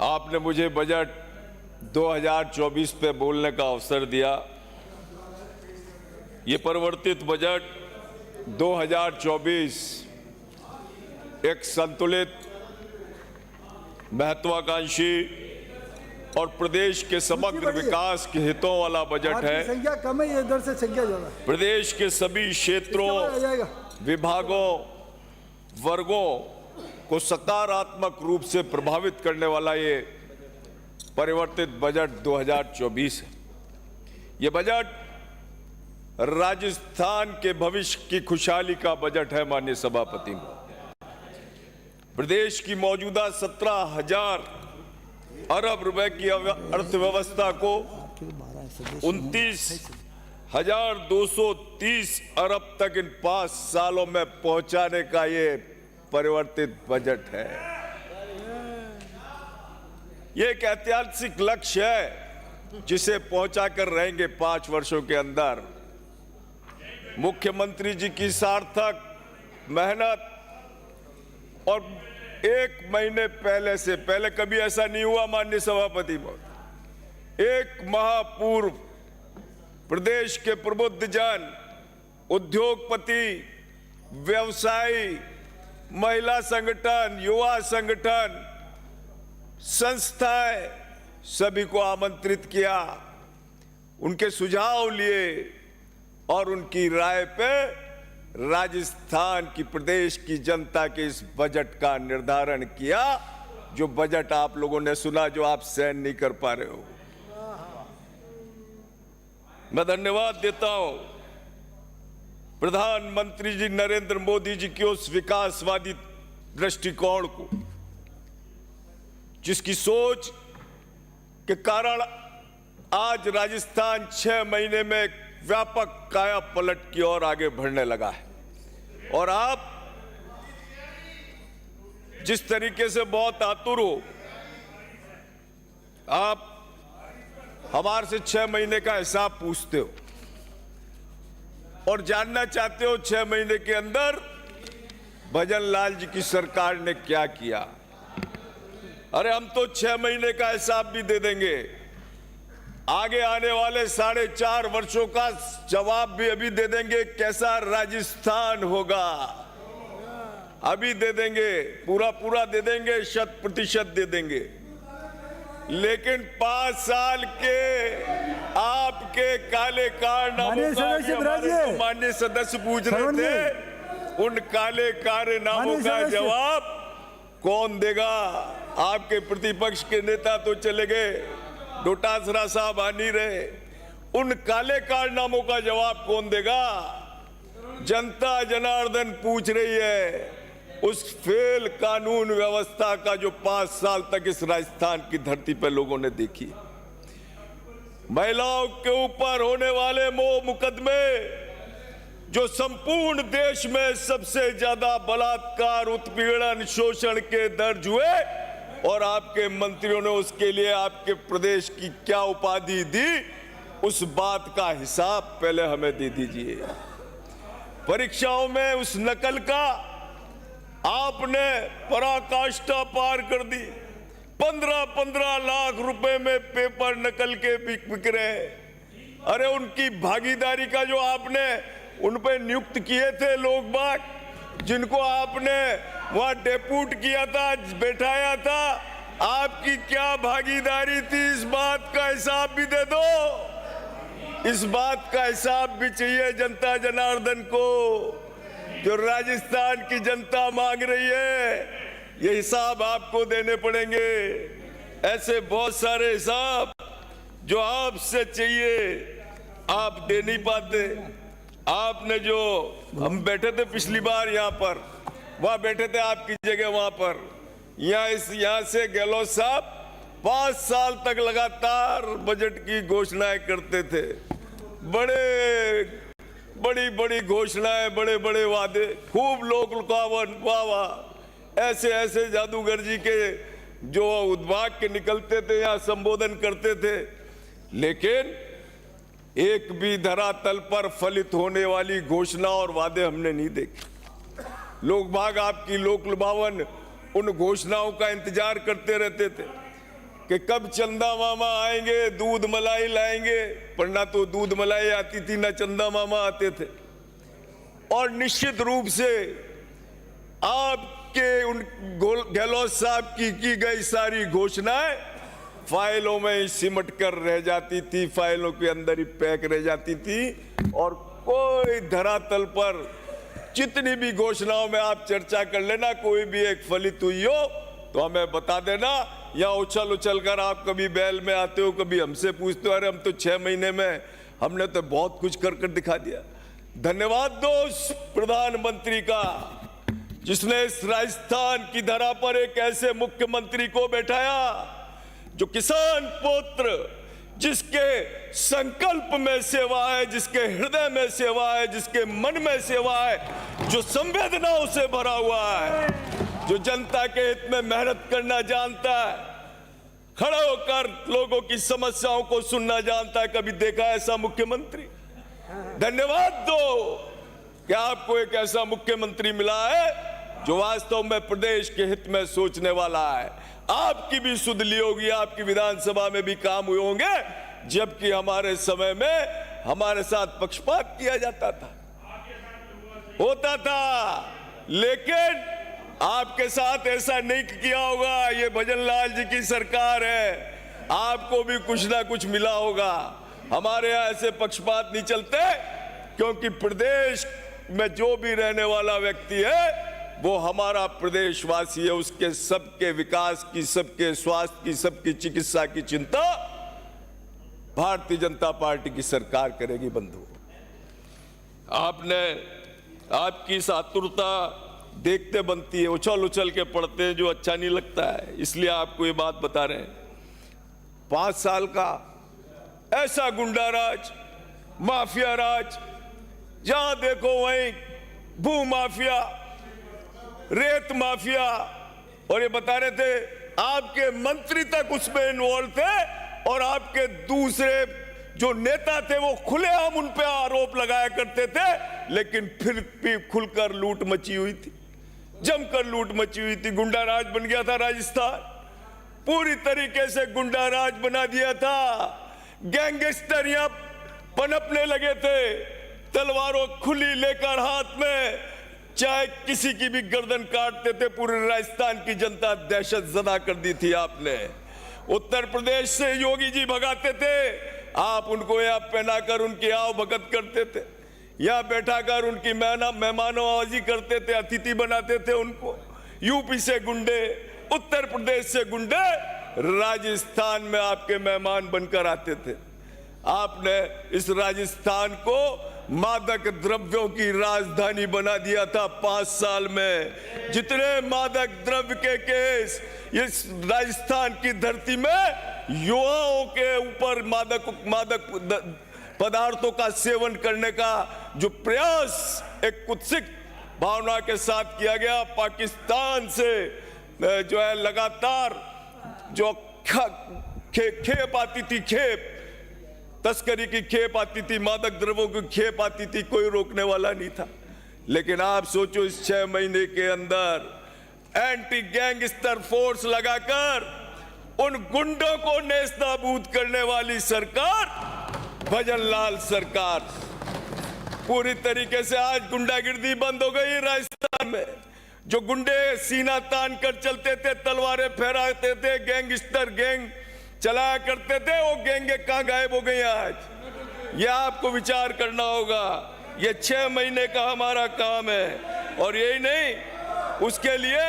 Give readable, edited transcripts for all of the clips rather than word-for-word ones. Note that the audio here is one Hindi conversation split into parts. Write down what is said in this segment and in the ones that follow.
आपने मुझे बजट 2024 पे बोलने का अवसर दिया। ये परिवर्तित बजट 2024 एक संतुलित, महत्वाकांक्षी और प्रदेश के समग्र विकास के हितों वाला बजट है। संख्या कम है, इधर से संख्या ज्यादा। प्रदेश के सभी क्षेत्रों, विभागों, वर्गों को सकारात्मक रूप से प्रभावित करने वाला ये परिवर्तित बजट 2024 है। ये बजट राजस्थान के भविष्य की खुशहाली का बजट है। माननीय सभापति, प्रदेश की मौजूदा 17,000 अरब रुपए की अर्थव्यवस्था को 29,230 अरब तक इन 5 सालों में पहुंचाने का ये परिवर्तित बजट है। ये एक ऐतिहासिक लक्ष्य है जिसे पहुंचाकर रहेंगे 5 वर्षों के अंदर। मुख्यमंत्री जी की सार्थक मेहनत और 1 महीने पहले कभी ऐसा नहीं हुआ। माननीय सभापति, 1 माह पूर्व प्रदेश के प्रबुद्ध जन, उद्योगपति, व्यवसायी, महिला संगठन, युवा संगठन, संस्थाएं सभी को आमंत्रित किया, उनके सुझाव लिए और उनकी राय पे राजस्थान की, प्रदेश की जनता के इस बजट का निर्धारण किया। जो बजट आप लोगों ने सुना, जो आप सहन नहीं कर पा रहे हो। मैं धन्यवाद देता हूं प्रधानमंत्री जी नरेंद्र मोदी जी की उस विकासवादी दृष्टिकोण को, जिसकी सोच के कारण आज राजस्थान 6 महीने में एक व्यापक काया पलट की ओर आगे बढ़ने लगा है। और आप जिस तरीके से बहुत आतुर हो, आप हमारे से 6 महीने का हिसाब पूछते हो और जानना चाहते हो 6 महीने के अंदर भजन लाल जी की सरकार ने क्या किया। अरे हम तो 6 महीने का हिसाब भी दे देंगे, आगे आने वाले 4.5 वर्षों का जवाब भी अभी दे देंगे। कैसा राजस्थान होगा अभी दे देंगे, पूरा दे देंगे, 100% दे देंगे। लेकिन 5 साल के आपके काले कारनामों का माननीय सदस्य पूछ रहे थे, उन काले कारनामों का जवाब कौन देगा? आपके प्रतिपक्ष के नेता तो चले गए, डोटासरा साहब आ नहीं रहे। उन काले कारनामों का जवाब कौन देगा? जनता जनार्दन पूछ रही है। उस फेल कानून व्यवस्था का जो 5 साल तक इस राजस्थान की धरती पर लोगों ने देखी, महिलाओं के ऊपर होने वाले मुकदमे, जो संपूर्ण देश में सबसे ज्यादा बलात्कार, उत्पीड़न, शोषण के दर्ज हुए, और आपके मंत्रियों ने उसके लिए आपके प्रदेश की क्या उपाधि दी, उस बात का हिसाब पहले हमें दे दीजिए। परीक्षाओं में उस नकल का आपने पराकाष्ठा पार कर दी। 15-15 लाख रुपए में पेपर नकल के बिक रहे। अरे उनकी भागीदारी का जो आपने उन पे नियुक्त किए थे लोग बाग, जिनको आपने वहां डेप्यूट किया था, बैठाया था, आपकी क्या भागीदारी थी? इस बात का हिसाब भी दे दो। इस बात का हिसाब भी चाहिए जनता जनार्दन को, जो राजस्थान की जनता मांग रही है। ये हिसाब आपको देने पड़ेंगे। ऐसे बहुत सारे हिसाब जो आपसे चाहिए, आप दे नहीं पाते। आपने जो, हम बैठे थे पिछली बार यहाँ पर, वहां बैठे थे आपकी जगह वहां पर, यहाँ से गहलोत साहब 5 साल तक लगातार बजट की घोषणाएं करते थे। बड़ी घोषणाएं, बड़े वादे, खूब लोग लुकावन, वाह। ऐसे जादूगर जी के जो उद्वाग के निकलते थे, यहाँ संबोधन करते थे, लेकिन एक भी धरातल पर फलित होने वाली घोषणा और वादे हमने नहीं देखे। लोग बाग आपकी लोक लुभावन उन घोषणाओं का इंतजार करते रहते थे। कि कब चंदा मामा आएंगे, दूध मलाई लाएंगे, पर ना तो दूध मलाई आती थी ना चंदा मामा आते थे। और निश्चित रूप से आपके उन गहलोत साहब की गई सारी घोषणाएं फाइलों में सिमट कर रह जाती थी, फाइलों के अंदर ही पैक रह जाती थी, और कोई धरातल पर जितनी भी घोषणाओं में आप चर्चा कर लेना, कोई भी एक फलित हुई हो तो हमें बता देना। या उछल उछल कर आप कभी बैल में आते हो, कभी हमसे पूछते हो, अरे हम तो 6 महीने में हमने तो बहुत कुछ कर दिखा दिया। धन्यवाद दो उस प्रधानमंत्री का जिसने इस राजस्थान की धरा पर एक ऐसे मुख्यमंत्री को बैठाया जो किसान पुत्र, जिसके संकल्प में सेवा है, जिसके हृदय में सेवा है, जिसके मन में सेवा है, जो संवेदनाओं से भरा हुआ है, जो जनता के हित में मेहनत करना जानता है, खड़ा होकर लोगों की समस्याओं को सुनना जानता है। कभी देखा ऐसा मुख्यमंत्री? धन्यवाद दो कि आपको एक ऐसा मुख्यमंत्री मिला है जो वास्तव में प्रदेश के हित में सोचने वाला है। आपकी भी सुध ली होगी, आपकी विधानसभा में भी काम हुए होंगे, जबकि हमारे समय में हमारे साथ पक्षपात किया जाता था, होता था, लेकिन आपके साथ ऐसा नहीं किया होगा। ये भजन लाल जी की सरकार है, आपको भी कुछ ना कुछ मिला होगा। हमारे यहाँ ऐसे पक्षपात नहीं चलते, क्योंकि प्रदेश में जो भी रहने वाला व्यक्ति है वो हमारा प्रदेशवासी है। उसके सबके विकास की, सबके स्वास्थ्य की, सबकी चिकित्सा की चिंता भारतीय जनता पार्टी की सरकार करेगी। बंधु, आपकी इस आतुरता देखते बनती है, उछल उछल के पढ़ते हैं जो अच्छा नहीं लगता है, इसलिए आपको ये बात बता रहे हैं। 5 साल का ऐसा गुंडा राज, माफिया राज, जहां देखो वहीं भू माफिया, रेत माफिया, और ये बता रहे थे आपके मंत्री तक उसमें इन्वॉल्व थे, और आपके दूसरे जो नेता थे वो खुलेआम उन पे आरोप लगाया करते थे, लेकिन फिर भी खुलकर लूट मची हुई थी, जमकर लूट मची हुई थी। गुंडा राज बन गया था राजस्थान, पूरी तरीके से गुंडा राज बना दिया था। गैंगस्टर यहां पनपने लगे थे, तलवारों खुली लेकर हाथ में, चाहे किसी की भी गर्दन काटते थे। पूरे राजस्थान की जनता दहशत ज़दा कर दी थी आपने। उत्तर प्रदेश से योगी जी भगाते थे, आप उनको यहाँ पहनाकर उनकी आओ भगत करते थे, यहाँ बैठाकर उनकी मेहमानवाजी करते थे, अतिथि बनाते थे उनको। यूपी से गुंडे, उत्तर प्रदेश से गुंडे राजस्थान में आपके मेहमान बनकर आते थे। आपने इस राजस्थान को मादक द्रव्यों की राजधानी बना दिया था 5 साल में। जितने मादक द्रव्य के केस इस राजस्थान की धरती में युवाओं के ऊपर मादक पदार्थों का सेवन करने का जो प्रयास एक कुत्सित भावना के साथ किया गया, पाकिस्तान से जो है लगातार जो खेप आती थी, खेप तस्करी की खेप आती थी, मादक द्रव्यों की खेप आती थी, कोई रोकने वाला नहीं था। लेकिन आप सोचो इस 6 महीने के अंदर एंटी गैंगस्टर फोर्स लगाकर उन गुंडों को नेस्तनाबूद करने वाली सरकार, भजन लाल सरकार, पूरी तरीके से आज गुंडागिर्दी बंद हो गई राजस्थान में। जो गुंडे सीना तान कर चलते थे, तलवारें फहराते थे, गैंगस्टर गैंग चलाया करते थे, वो गैंगे कहां गायब हो गई आज? ये आपको विचार करना होगा। ये 6 महीने का हमारा काम है, और यही नहीं, उसके लिए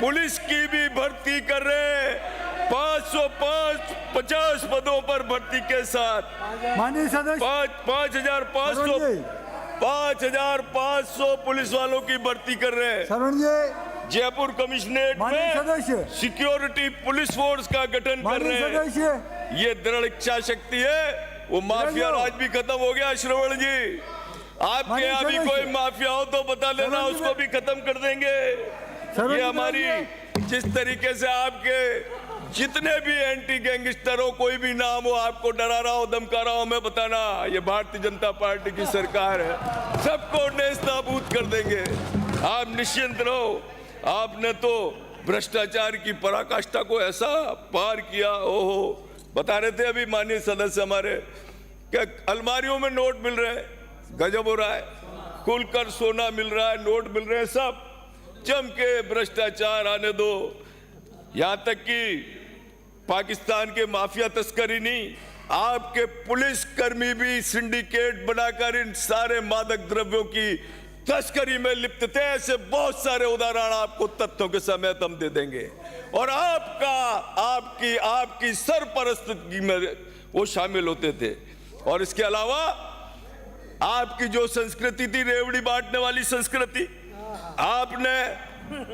पुलिस की भी भर्ती कर रहे हैं। 550 पदों पर भर्ती के साथ माननीय सदस्य 5,500 पुलिस वालों की भर्ती कर रहे हैं। शरण जी, जयपुर कमिश्नरेट में सिक्योरिटी पुलिस फोर्स का गठन कर रहे हैं। ये दृढ़ इच्छा शक्ति है। वो माफिया राज भी खत्म हो गया। श्रवण जी, आपके यहाँ भी कोई माफिया हो तो बता देना, उसको भी खत्म कर देंगे। ये हमारी, जिस तरीके से आपके जितने भी एंटी गैंगस्टर हो, कोई भी नाम हो, आपको डरा रहा हो, धमका रहा हो, मैं बताना, ये भारतीय जनता पार्टी की सरकार है, सबको नेस्तनाबूद कर देंगे। आप निश्चिंत रहो। आपने तो भ्रष्टाचार की पराकाष्ठा को ऐसा पार किया। ओहो, बता रहे थे अभी माननीय सदस्य हमारे, क्या अलमारियों में नोट मिल रहे हैं, गजब हो रहा है, खुलकर सोना मिल रहा है, नोट मिल रहे हैं, सब जम के भ्रष्टाचार आने दो। यहां तक कि पाकिस्तान के माफिया तस्करी नहीं, आपके पुलिस कर्मी भी सिंडिकेट बनाकर इन सारे मादक द्रव्यों की तस्करी में लिप्त थे। ऐसे बहुत सारे उदाहरण आपको तथ्यों के समेत हम दे देंगे। और आपकी सरपरस्ती में वो शामिल होते थे। और इसके अलावा आपकी जो संस्कृति थी, रेवड़ी बांटने वाली संस्कृति, आपने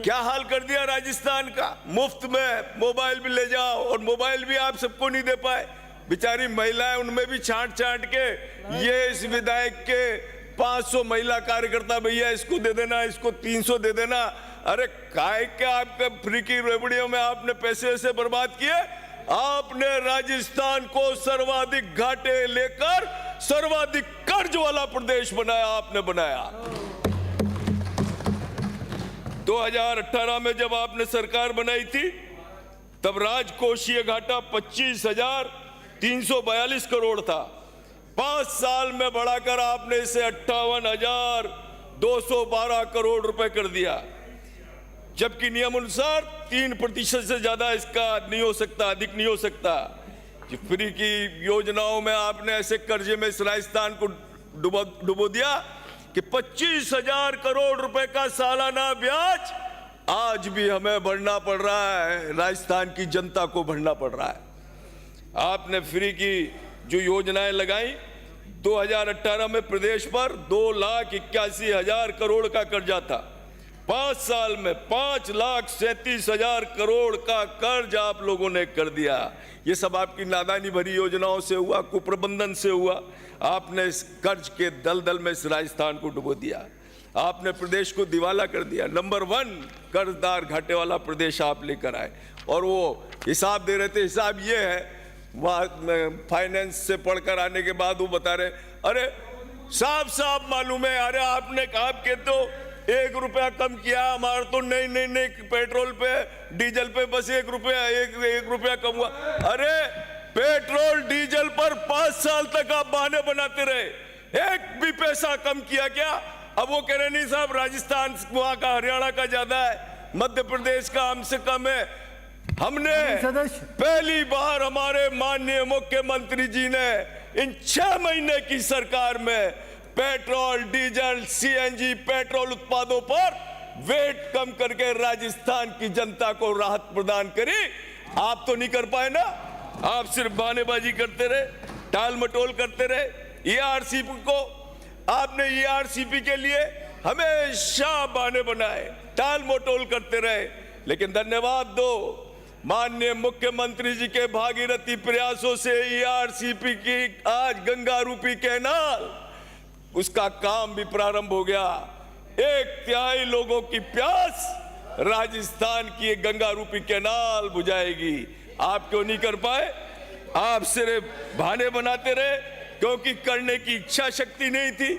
क्या हाल कर दिया राजस्थान का। मुफ्त में मोबाइल भी ले जाओ, और मोबाइल भी आप सबको नहीं दे पाए। बेचारी महिलाएं, उनमें भी छांट के ये इस विधायक के 500 महिला कार्यकर्ता, भैया इसको दे देना, इसको 300 दे देना। अरे काय के आपके फ्री की रेवड़ियों में आपने पैसे ऐसे बर्बाद किए। आपने राजस्थान को सर्वाधिक घाटे लेकर सर्वाधिक कर्ज वाला प्रदेश बनाया, आपने बनाया। 2018 में जब आपने सरकार बनाई थी, तब राजकोषीय घाटा 25,342 करोड़ था। 5 साल में बढ़ाकर आपने इसे 58,212 करोड़ रुपए कर दिया, जबकि नियम अनुसार 3% से ज्यादा इसका नहीं हो सकता, अधिक नहीं हो सकता। फ्री की योजनाओं में आपने ऐसे कर्जे में इस राजस्थान को डुबो दिया कि 25,000 करोड़ रुपए का सालाना ब्याज आज भी हमें भरना पड़ रहा है, राजस्थान की जनता को भरना पड़ रहा है। आपने फ्री की जो योजनाएं लगाई, 2018 में प्रदेश पर 2,81,000 करोड़ का कर्जा था। 5 साल में 5,37,000 करोड़ का कर्ज आप लोगों ने कर दिया। ये सब आपकी नादानी भरी योजनाओं से हुआ, कुप्रबंधन से हुआ। आपने इस कर्ज के दलदल में इस राजस्थान को डुबो दिया। आपने प्रदेश को दिवाला कर दिया। नंबर 1 कर्जदार घाटे वाला प्रदेश आप लेकर आए। और वो हिसाब दे रहे थे, हिसाब ये है, फाइनेंस से पढ़कर आने के बाद वो बता रहे, अरे साफ साफ मालूम है, अरे आपने कहा कि तो 1 रुपया कम किया, हमारा तो नहीं, पेट्रोल पे डीजल पे बस 1 रुपया कम हुआ। अरे पेट्रोल डीजल पर 5 साल तक आप बहाने बनाते रहे, एक भी पैसा कम किया क्या? अब वो कह रहे नहीं साहब, राजस्थान वहां का, हरियाणा का ज्यादा है, मध्य प्रदेश का हमसे कम है। हमने पहली बार हमारे माननीय मुख्यमंत्री जी ने इन 6 महीने की सरकार में पेट्रोल, डीजल, सीएनजी, पेट्रोल उत्पादों पर वेट कम करके राजस्थान की जनता को राहत प्रदान करी। आप तो नहीं कर पाए ना, आप सिर्फ बहानेबाजी करते रहे, टाल मटोल करते रहे। ईआरसीपी को आपने, ईआरसीपी के लिए हमेशा बहाने बनाए, टाल मटोल करते रहे। लेकिन धन्यवाद दो माननीय मुख्यमंत्री जी के भागीरथी प्रयासों से ईआरसीपी की आज गंगा रूपी कैनाल, उसका काम भी प्रारंभ हो गया। 1/3 लोगों की प्यास राजस्थान की गंगा रूपी कैनाल बुझाएगी। आप क्यों नहीं कर पाए? आप सिर्फ बहाने बनाते रहे, क्योंकि करने की इच्छा शक्ति नहीं थी,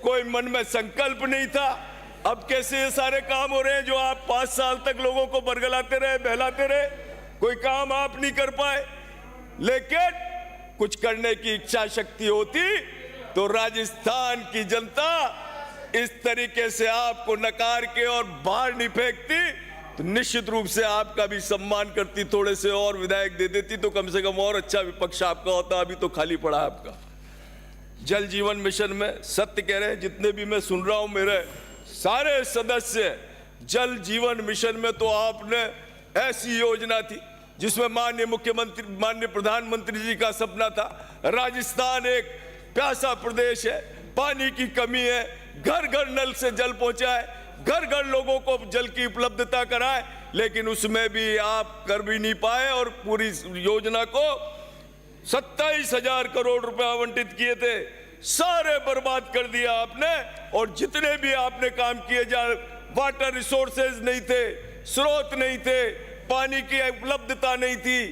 कोई मन में संकल्प नहीं था। अब कैसे ये सारे काम हो रहे हैं जो आप 5 साल तक लोगों को बरगलाते रहे, बहलाते रहे, कोई काम आप नहीं कर पाए। लेकिन कुछ करने की इच्छा शक्ति होती तो राजस्थान की जनता इस तरीके से आपको नकार के और बाहर नहीं फेंकती, तो निश्चित रूप से आपका भी सम्मान करती, थोड़े से और विधायक दे देती, तो कम से कम और अच्छा विपक्ष आपका होता। अभी तो खाली पड़ा है आपका। जल जीवन मिशन में सत्य कह रहे हैं, जितने भी मैं सुन रहा हूं मेरे सारे सदस्य, जल जीवन मिशन में तो आपने ऐसी योजना थी जिसमें माननीय मुख्यमंत्री, माननीय प्रधानमंत्री जी का सपना था। राजस्थान एक प्यासा प्रदेश है, पानी की कमी है, घर घर नल से जल पहुंचाए, घर घर लोगों को जल की उपलब्धता कराए, लेकिन उसमें भी आप कर भी नहीं पाए। और पूरी योजना को 27,000 करोड़ रुपए आवंटित किए थे, सारे बर्बाद कर दिया आपने। और जितने भी आपने काम किए, जहाँ वाटर रिसोर्सेज नहीं थे, स्रोत नहीं थे, पानी की उपलब्धता नहीं थी,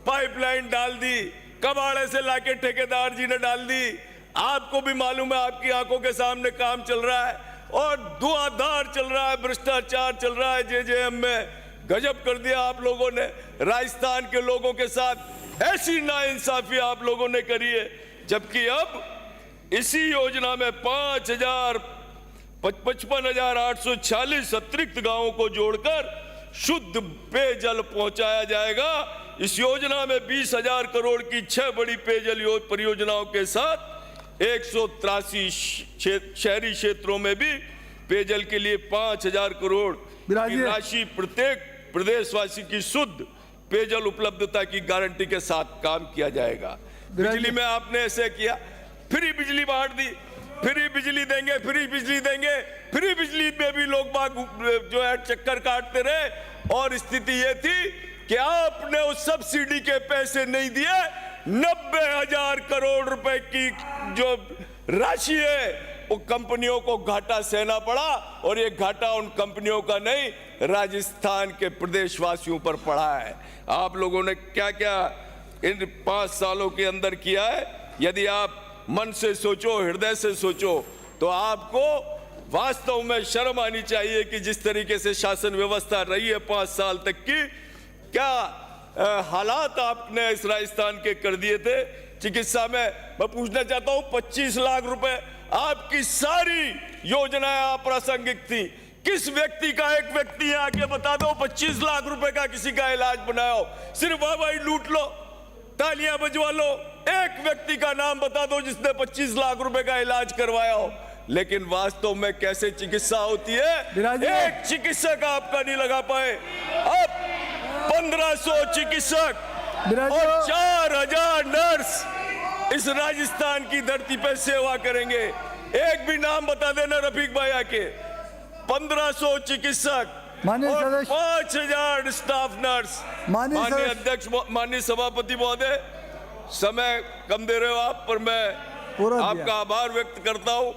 पाइपलाइन डाल दी, कबाड़े से लाके ठेकेदार जी ने डाल दी। आपको भी मालूम है, आपकी आंखों के सामने काम चल रहा है और धुआंधार चल रहा है, भ्रष्टाचार चल रहा है जेजेएम में। गजब कर दिया आप लोगों ने। राजस्थान के लोगों के साथ ऐसी नाइंसाफी आप लोगों ने करी है, जबकि अब इसी योजना में 55,846 अतिरिक्त गांवों को जोड़कर शुद्ध पेयजल पहुंचाया जाएगा। इस योजना में 20,000 करोड़ की 6 बड़ी पेयजल परियोजनाओं के साथ 183 शहरी क्षेत्रों में भी पेयजल के लिए 5,000 करोड़ की राशि प्रत्येक प्रदेशवासी की शुद्ध पेयजल उपलब्धता की गारंटी के साथ काम किया जाएगा। बिजली में आपने ऐसे किया, फ्री बिजली बांट दी, फ्री बिजली देंगे, फ्री बिजली देंगे, फ्री बिजली में भी लोग बाग जो है चक्कर काटते रहे। और स्थिति ये थी कि आपने उस सब्सिडी के पैसे नहीं दिए, 90,000 करोड़ रुपए की जो राशि है वो कंपनियों को घाटा सहना पड़ा। और ये घाटा उन कंपनियों का नहीं, राजस्थान के प्रदेशवासियों पर पड़ा है। आप लोगों ने क्या क्या इन 5 सालों के अंदर किया है, यदि आप मन से सोचो, हृदय से सोचो, तो आपको वास्तव में शर्म आनी चाहिए कि जिस तरीके से शासन व्यवस्था रही है 5 साल तक की, क्या हालात आपने इस राजस्थान के कर दिए थे। चिकित्सा में मैं पूछना चाहता हूं, 25 लाख रुपए आपकी सारी योजनाएं अप्रासंगिक थी। किस व्यक्ति का, एक व्यक्ति आके बता दो 25 लाख रुपए का किसी का इलाज बनाया हो। सिर्फ वाहवाही लूट लो, तालियां बजवा लो, एक व्यक्ति का नाम बता दो जिसने 25 लाख रुपए का इलाज करवाया हो। लेकिन वास्तव में कैसे चिकित्सा होती है, एक चिकित्सक आपका नहीं लगा पाए। अब 1500 चिकित्सक और 4,000 नर्स इस राजस्थान की धरती पे सेवा करेंगे। एक भी नाम बता देना रफीक भाई आके। 1500 चिकित्सक और 5,000 स्टाफ नर्स। माननीय अध्यक्ष, माननीय सभापति महोदय, समय कम दे रहे हो आप, पर मैं आपका आभार व्यक्त करता हूं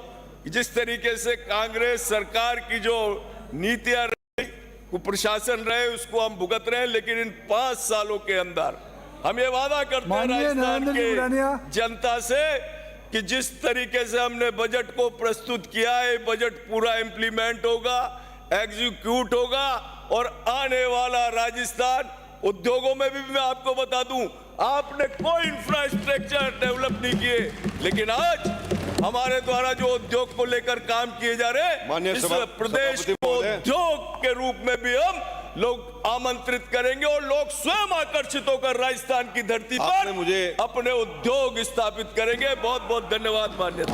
कि जिस तरीके से कांग्रेस सरकार की जो नीतियां रही, कुप्रशासन रहे, उसको हम भुगत रहे हैं। लेकिन इन 5 सालों के अंदर हम ये वादा करते हैं राजस्थान के जनता से कि जिस तरीके से हमने बजट को प्रस्तुत किया है, बजट पूरा इंप्लीमेंट होगा, एग्जीक्यूट होगा। और आने वाला राजस्थान, उद्योगों में भी मैं आपको बता दूं, आपने कोई इंफ्रास्ट्रक्चर डेवलप नहीं किए, लेकिन आज हमारे द्वारा जो उद्योग को लेकर काम किए जा रहे हैं, इस प्रदेश को उद्योग के रूप में भी हम लोग आमंत्रित करेंगे और लोग स्वयं आकर्षित होकर राजस्थान की धरती पर अपने उद्योग स्थापित करेंगे। बहुत बहुत धन्यवाद माननीय।